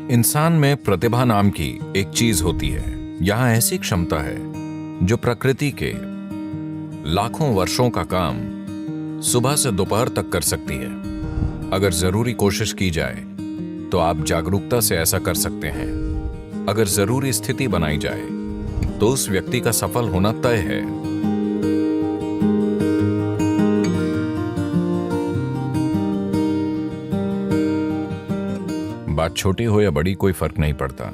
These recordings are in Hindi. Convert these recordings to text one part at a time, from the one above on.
इंसान में प्रतिभा नाम की एक चीज होती है। यहां ऐसी क्षमता है जो प्रकृति के लाखों वर्षों का काम सुबह से दोपहर तक कर सकती है। अगर जरूरी कोशिश की जाए तो आप जागरूकता से ऐसा कर सकते हैं। अगर जरूरी स्थिति बनाई जाए तो उस व्यक्ति का सफल होना तय है। बात छोटी हो या बड़ी कोई फर्क नहीं पड़ता।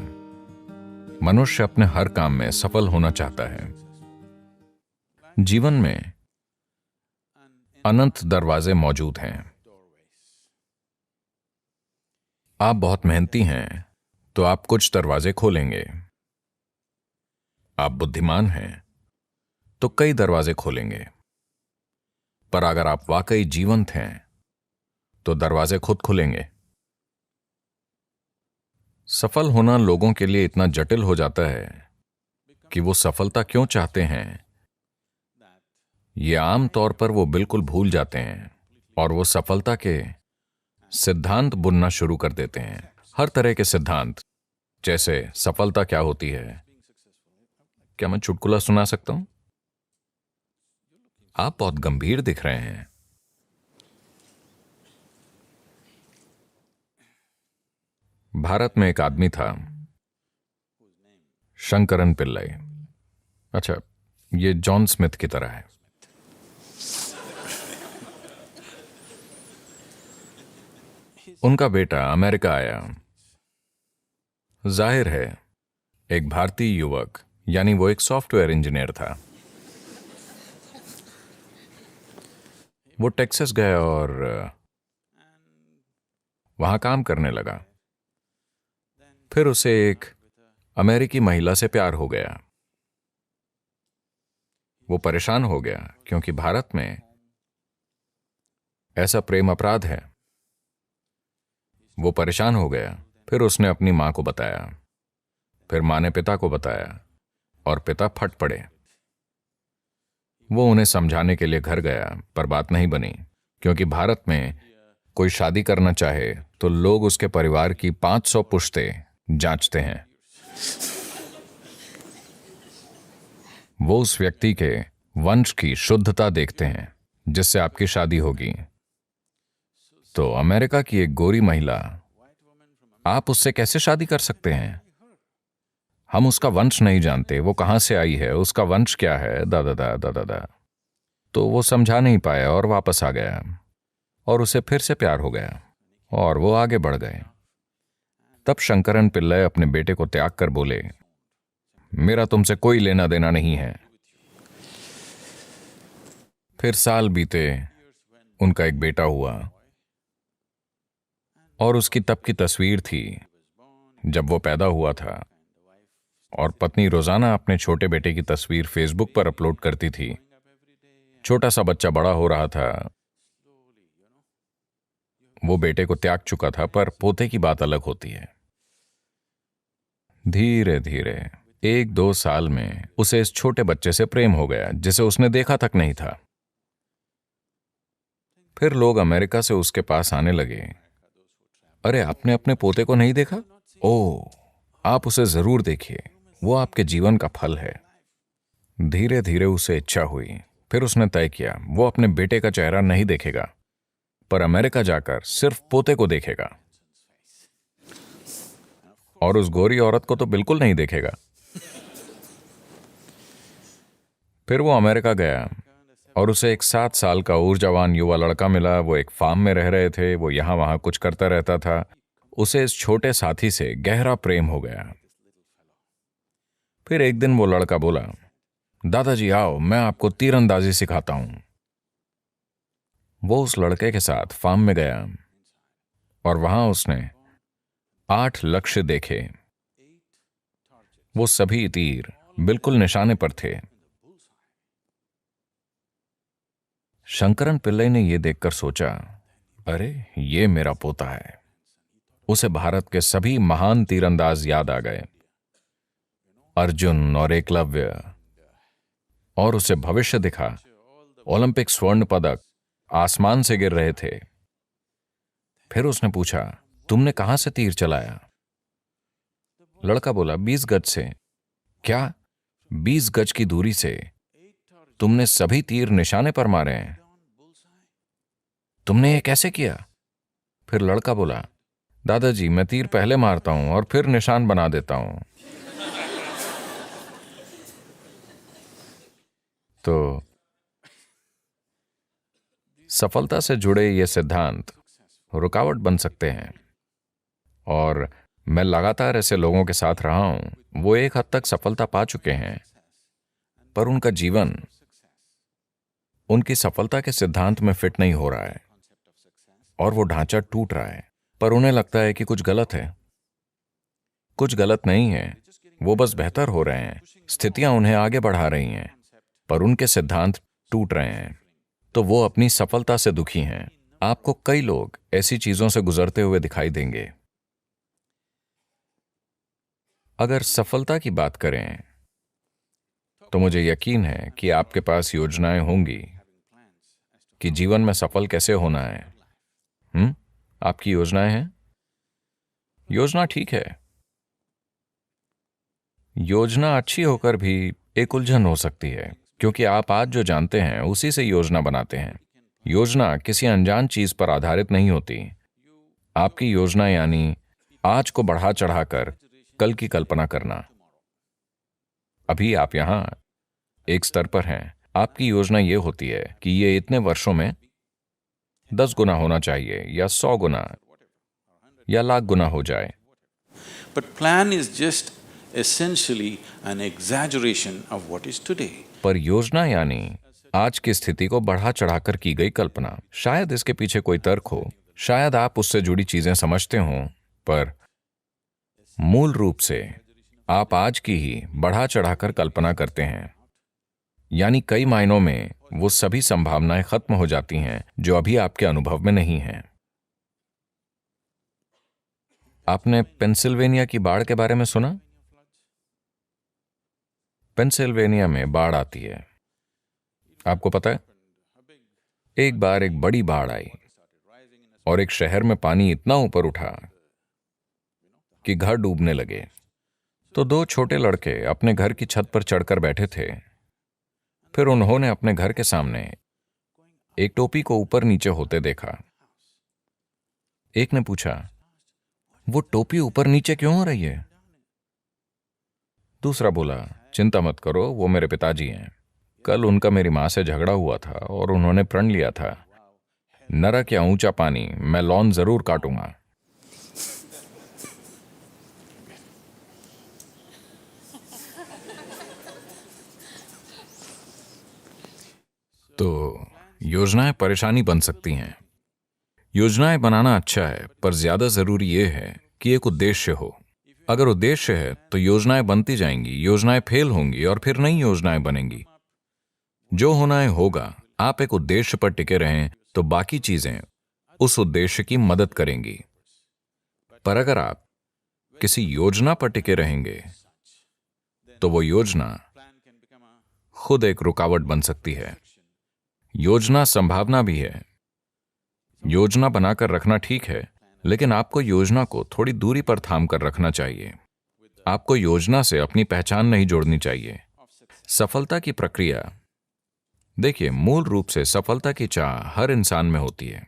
मनुष्य अपने हर काम में सफल होना चाहता है। जीवन में अनंत दरवाजे मौजूद हैं। आप बहुत मेहनती हैं तो आप कुछ दरवाजे खोलेंगे। आप बुद्धिमान हैं तो कई दरवाजे खोलेंगे। पर अगर आप वाकई जीवंत हैं तो दरवाजे खुद खुलेंगे। सफल होना लोगों के लिए इतना जटिल हो जाता है कि वो सफलता क्यों चाहते हैं ये आम तौर पर वो बिल्कुल भूल जाते हैं और वो सफलता के सिद्धांत बुनना शुरू कर देते हैं। हर तरह के सिद्धांत, जैसे सफलता क्या होती है। क्या मैं चुटकुला सुना सकता हूं? आप बहुत गंभीर दिख रहे हैं। भारत में एक आदमी था, शंकरन पिल्लई। अच्छा, ये जॉन स्मिथ की तरह है। उनका बेटा अमेरिका आया। जाहिर है एक भारतीय युवक, यानी वो एक सॉफ्टवेयर इंजीनियर था। वो टेक्सास गया और वहां काम करने लगा। फिर उसे एक अमेरिकी महिला से प्यार हो गया। वो परेशान हो गया क्योंकि भारत में ऐसा प्रेम अपराध है। वो परेशान हो गया। फिर उसने अपनी मां को बताया। फिर मां ने पिता को बताया और पिता फट पड़े। वो उन्हें समझाने के लिए घर गया, पर बात नहीं बनी, क्योंकि भारत में कोई शादी करना चाहे तो लोग उसके परिवार की 500 पुश्तें जांचते हैं। वो उस व्यक्ति के वंश की शुद्धता देखते हैं जिससे आपकी शादी होगी। तो अमेरिका की एक गोरी महिला, आप उससे कैसे शादी कर सकते हैं? हम उसका वंश नहीं जानते, वो कहां से आई है, उसका वंश क्या है, दादा दादा दादा। तो वो समझा नहीं पाया और वापस आ गया और उसे फिर से प्यार हो गया और वो आगे बढ़ गए। तब शंकरन पिल्लई अपने बेटे को त्याग कर बोले, मेरा तुमसे कोई लेना देना नहीं है। फिर साल बीते, उनका एक बेटा हुआ और उसकी तब की तस्वीर थी जब वो पैदा हुआ था, और पत्नी रोजाना अपने छोटे बेटे की तस्वीर फेसबुक पर अपलोड करती थी। छोटा सा बच्चा बड़ा हो रहा था। वो बेटे को त्याग चुका था, पर पोते की बात अलग होती है। धीरे धीरे 1-2 साल में उसे इस छोटे बच्चे से प्रेम हो गया जिसे उसने देखा तक नहीं था। फिर लोग अमेरिका से उसके पास आने लगे, अरे आपने अपने पोते को नहीं देखा? ओह, आप उसे जरूर देखिए, वो आपके जीवन का फल है। धीरे धीरे उसे इच्छा हुई। फिर उसने तय किया वो अपने बेटे का चेहरा नहीं देखेगा, पर अमेरिका जाकर सिर्फ पोते को देखेगा। और उस गोरी औरत को तो बिल्कुल नहीं देखेगा। फिर वो अमेरिका गया और उसे एक 7 साल का ऊर्जावान युवा लड़का मिला। वो एक फार्म में रह रहे थे। वो यहां वहां कुछ करता रहता था। उसे इस छोटे साथी से गहरा प्रेम हो गया। फिर एक दिन वो लड़का बोला, दादाजी आओ, मैं आपको तीरंदाजी सिखाता हूं। वो उस लड़के के साथ फार्म में गया और वहां उसने 8 लक्ष्य देखे। वो सभी तीर बिल्कुल निशाने पर थे। शंकरन पिल्लई ने यह देखकर सोचा, अरे ये मेरा पोता है। उसे भारत के सभी महान तीरंदाज याद आ गए, अर्जुन और एकलव्य, और उसे भविष्य दिखा। ओलंपिक स्वर्ण पदक आसमान से गिर रहे थे। फिर उसने पूछा, तुमने कहां से तीर चलाया? लड़का बोला, 20 गज से। क्या? 20 गज की दूरी से तुमने सभी तीर निशाने पर मारे हैं? तुमने ये कैसे किया? फिर लड़का बोला, दादाजी, मैं तीर पहले मारता हूं और फिर निशान बना देता हूं। तो सफलता से जुड़े ये सिद्धांत रुकावट बन सकते हैं, और मैं लगातार ऐसे लोगों के साथ रहा हूं, वो एक हद तक सफलता पा चुके हैं, पर उनका जीवन उनकी सफलता के सिद्धांत में फिट नहीं हो रहा है और वो ढांचा टूट रहा है, पर उन्हें लगता है कि कुछ गलत है। कुछ गलत नहीं है, वो बस बेहतर हो रहे हैं, स्थितियां उन्हें आगे बढ़ा रही हैं, पर उनके सिद्धांत टूट रहे हैं, तो वो अपनी सफलता से दुखी हैं। आपको कई लोग ऐसी चीजों से गुजरते हुए दिखाई देंगे। अगर सफलता की बात करें तो मुझे यकीन है कि आपके पास योजनाएं होंगी कि जीवन में सफल कैसे होना है। आपकी योजनाएं हैं? योजना ठीक है। योजना अच्छी होकर भी एक उलझन हो सकती है, क्योंकि आप आज जो जानते हैं उसी से योजना बनाते हैं। योजना किसी अनजान चीज पर आधारित नहीं होती। आपकी योजना यानी आज को बढ़ा चढ़ाकर कल की कल्पना करना। अभी आप यहां एक स्तर पर हैं। आपकी योजना यह होती है कि ये इतने वर्षों में 10 गुना होना चाहिए, या 100 गुना, या लाख गुना हो जाए। But plan is just essentially an exaggeration of what is today. पर योजना यानी आज की स्थिति को बढ़ा चढ़ाकर की गई कल्पना। शायद इसके पीछे कोई तर्क हो, शायद आप उससे जुड़ी चीजें समझते हों, पर मूल रूप से आप आज की ही बढ़ा चढ़ाकर कल्पना करते हैं। यानी कई मायनों में वो सभी संभावनाएं खत्म हो जाती हैं जो अभी आपके अनुभव में नहीं हैं। आपने पेंसिल्वेनिया की बाढ़ के बारे में सुना? पेंसिल्वेनिया में बाढ़ आती है। आपको पता है, एक बार एक बड़ी बाढ़ आई और एक शहर में पानी इतना ऊपर उठा कि घर डूबने लगे। तो 2 छोटे लड़के अपने घर की छत पर चढ़कर बैठे थे। फिर उन्होंने अपने घर के सामने एक टोपी को ऊपर नीचे होते देखा। एक ने पूछा, वो टोपी ऊपर नीचे क्यों हो रही है? दूसरा बोला, चिंता मत करो, वो मेरे पिताजी हैं। कल उनका मेरी मां से झगड़ा हुआ था और उन्होंने प्रण लिया था, नरक या ऊंचा पानी, मैं लॉन जरूर काटूंगा। तो योजनाएं परेशानी बन सकती हैं। योजनाएं बनाना अच्छा है, पर ज्यादा जरूरी यह है कि एक उद्देश्य हो। अगर उद्देश्य है तो योजनाएं बनती जाएंगी, योजनाएं फेल होंगी और फिर नई योजनाएं बनेंगी। जो होना है होगा। आप एक उद्देश्य पर टिके रहें तो बाकी चीजें उस उद्देश्य की मदद करेंगी। पर अगर आप किसी योजना पर टिके रहेंगे तो वो योजना खुद एक रुकावट बन सकती है। योजना संभावना भी है। योजना बनाकर रखना ठीक है, लेकिन आपको योजना को थोड़ी दूरी पर थाम कर रखना चाहिए। आपको योजना से अपनी पहचान नहीं जोड़नी चाहिए। सफलता की प्रक्रिया, देखिए, मूल रूप से सफलता की चाह हर इंसान में होती है।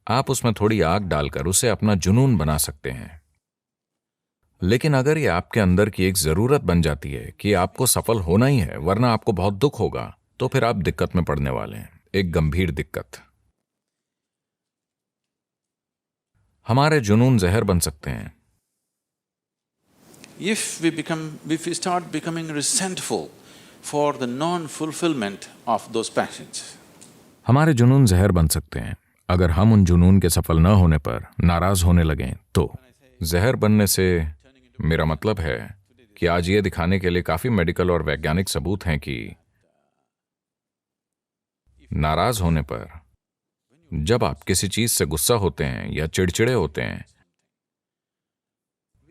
आप उसमें थोड़ी आग डालकर उसे अपना जुनून बना सकते हैं। लेकिन अगर ये आपके अंदर की एक जरूरत बन जाती है कि आपको सफल होना ही है वरना आपको बहुत दुख होगा, तो फिर आप दिक्कत में पड़ने वाले हैं, एक गंभीर दिक्कत। हमारे जुनून जहर बन सकते हैं। If we start becoming resentful for the non-fulfillment of those passions, हमारे जुनून जहर बन सकते हैं अगर हम उन जुनून के सफल न होने पर नाराज होने लगें। तो जहर बनने से मेरा मतलब है कि आज ये दिखाने के लिए काफी मेडिकल और वैज्ञानिक सबूत हैं कि नाराज होने पर, जब आप किसी चीज से गुस्सा होते हैं या चिड़चिड़े होते हैं,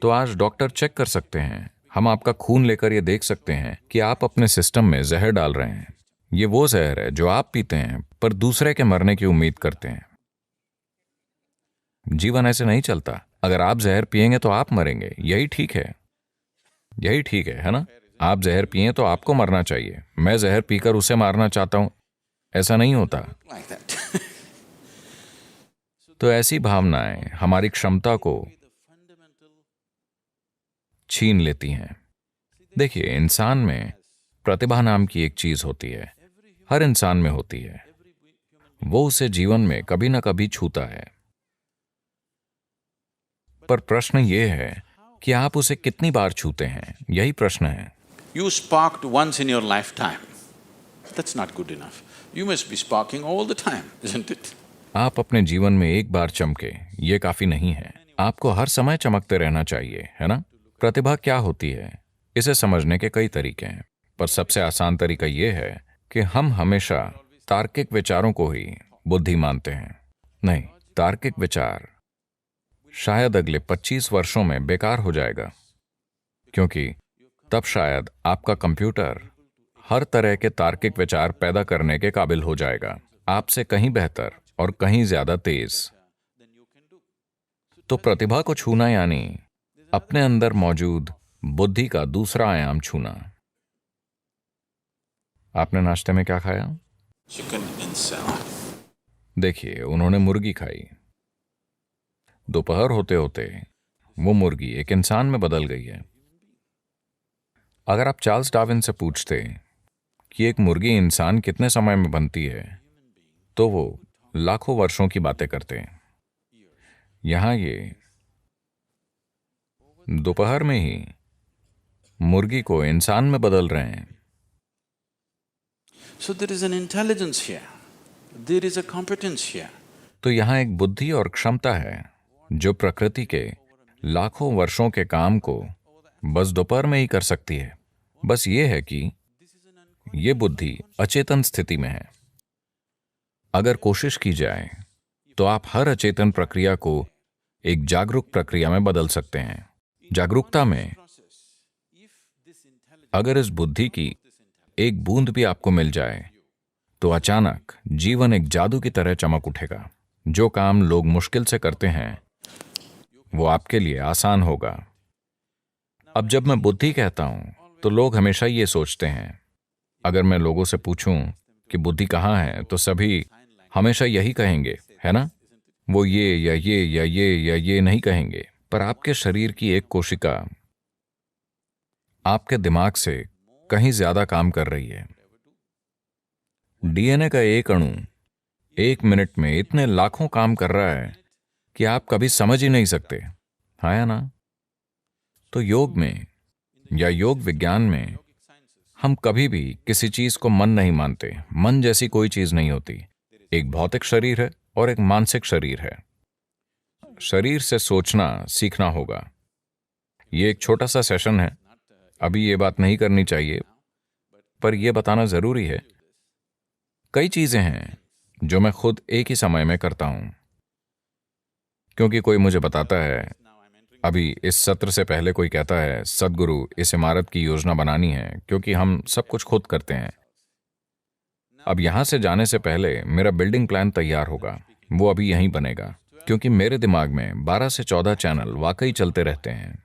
तो आज डॉक्टर चेक कर सकते हैं। हम आपका खून लेकर यह देख सकते हैं कि आप अपने सिस्टम में जहर डाल रहे हैं। ये वो जहर है जो आप पीते हैं पर दूसरे के मरने की उम्मीद करते हैं। जीवन ऐसे नहीं चलता। अगर आप जहर पिएंगे तो आप मरेंगे, यही ठीक है, यही ठीक है ना? आप जहर पिए तो आपको मरना चाहिए, मैं जहर पीकर उसे मारना चाहता हूं, ऐसा नहीं होता। like that. तो ऐसी भावनाएं हमारी क्षमता को छीन लेती हैं। देखिए, इंसान में प्रतिभा नाम की एक चीज होती है, हर इंसान में होती है, वो उसे जीवन में कभी ना कभी छूता है। पर प्रश्न ये है कि आप उसे कितनी बार छूते हैं, यही प्रश्न है। You sparked once in your lifetime. That's not good enough. You must be sparking all the time, isn't it? आप अपने जीवन में एक बार चमके, ये काफी नहीं है, आपको हर समय चमकते रहना चाहिए, है ना? प्रतिभा क्या होती है, इसे समझने के कई तरीके हैं, पर सबसे आसान तरीका यह है कि हम हमेशा तार्किक विचारों को ही बुद्धि मानते हैं। नहीं, तार्किक विचार शायद अगले 25 वर्षों में बेकार हो जाएगा, क्योंकि तब शायद आपका कंप्यूटर हर तरह के तार्किक विचार पैदा करने के काबिल हो जाएगा, आपसे कहीं बेहतर और कहीं ज्यादा तेज। तो प्रतिभा को छूना यानी अपने अंदर मौजूद बुद्धि का दूसरा आयाम छूना। आपने नाश्ते में क्या खाया? Chicken in salad. देखिए, उन्होंने मुर्गी खाई। दोपहर होते होते वो मुर्गी एक इंसान में बदल गई है। अगर आप चार्ल्स डार्विन से पूछते कि एक मुर्गी इंसान कितने समय में बनती है, तो वो लाखों वर्षों की बातें करते हैं। यहां ये दोपहर में ही मुर्गी को इंसान में बदल रहे हैं। So there is an intelligence here. There is a competence here. तो यहां एक बुद्धि और क्षमता है जो प्रकृति के लाखों वर्षों के काम को बस दोपहर में ही कर सकती है। बस ये है कि ये बुद्धि अचेतन स्थिति में है। अगर कोशिश की जाए तो आप हर अचेतन प्रक्रिया को एक जागरूक प्रक्रिया में बदल सकते हैं। जागरूकता में अगर इस बुद्धि की एक बूंद भी आपको मिल जाए तो अचानक जीवन एक जादू की तरह चमक उठेगा। जो काम लोग मुश्किल से करते हैं वो आपके लिए आसान होगा। अब जब मैं बुद्धि कहता हूं तो लोग हमेशा ये सोचते हैं, अगर मैं लोगों से पूछूं कि बुद्धि कहाँ है तो सभी हमेशा यही कहेंगे, है ना? वो ये या ये या ये या ये नहीं कहेंगे। पर आपके शरीर की एक कोशिका आपके दिमाग से कहीं ज्यादा काम कर रही है। डीएनए का एक अणु 1 मिनट में इतने लाखों काम कर रहा है कि आप कभी समझ ही नहीं सकते, हाँ या ना? तो योग में या योग विज्ञान में हम कभी भी किसी चीज को मन नहीं मानते। मन जैसी कोई चीज नहीं होती। एक भौतिक शरीर है और एक मानसिक शरीर है। शरीर से सोचना सीखना होगा। ये एक छोटा सा सेशन है, अभी ये बात नहीं करनी चाहिए, पर यह बताना जरूरी है। कई चीजें हैं जो मैं खुद एक ही समय में करता हूं, क्योंकि कोई मुझे बताता है, अभी इस सत्र से पहले कोई कहता है, सद्गुरु इस इमारत की योजना बनानी है, क्योंकि हम सब कुछ खुद करते हैं। अब यहां से जाने से पहले मेरा बिल्डिंग प्लान तैयार होगा, वो अभी यहीं बनेगा, क्योंकि मेरे दिमाग में 12 से 14 चैनल वाकई चलते रहते हैं।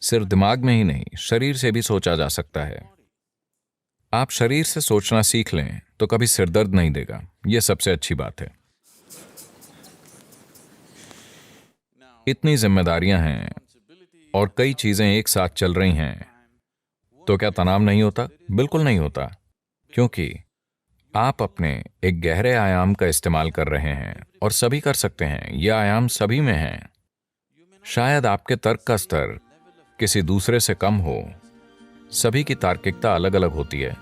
सिर्फ दिमाग में ही नहीं, शरीर से भी सोचा जा सकता है। आप शरीर से सोचना सीख लें तो कभी सिरदर्द नहीं देगा, यह सबसे अच्छी बात है। इतनी जिम्मेदारियां हैं और कई चीजें एक साथ चल रही हैं, तो क्या तनाव नहीं होता? बिल्कुल नहीं होता, क्योंकि आप अपने एक गहरे आयाम का इस्तेमाल कर रहे हैं और सभी कर सकते हैं। यह आयाम सभी में है। शायद आपके तर्क का स्तर किसी दूसरे से कम हो, सभी की तार्किकता अलग अलग होती है,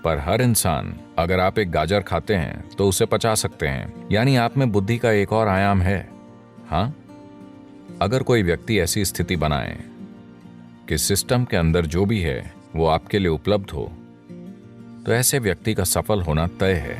पर हर इंसान, अगर आप एक गाजर खाते हैं तो उसे पचा सकते हैं, यानी आप में बुद्धि का एक और आयाम है। हाँ, अगर कोई व्यक्ति ऐसी स्थिति बनाए कि सिस्टम के अंदर जो भी है वो आपके लिए उपलब्ध हो, तो ऐसे व्यक्ति का सफल होना तय है।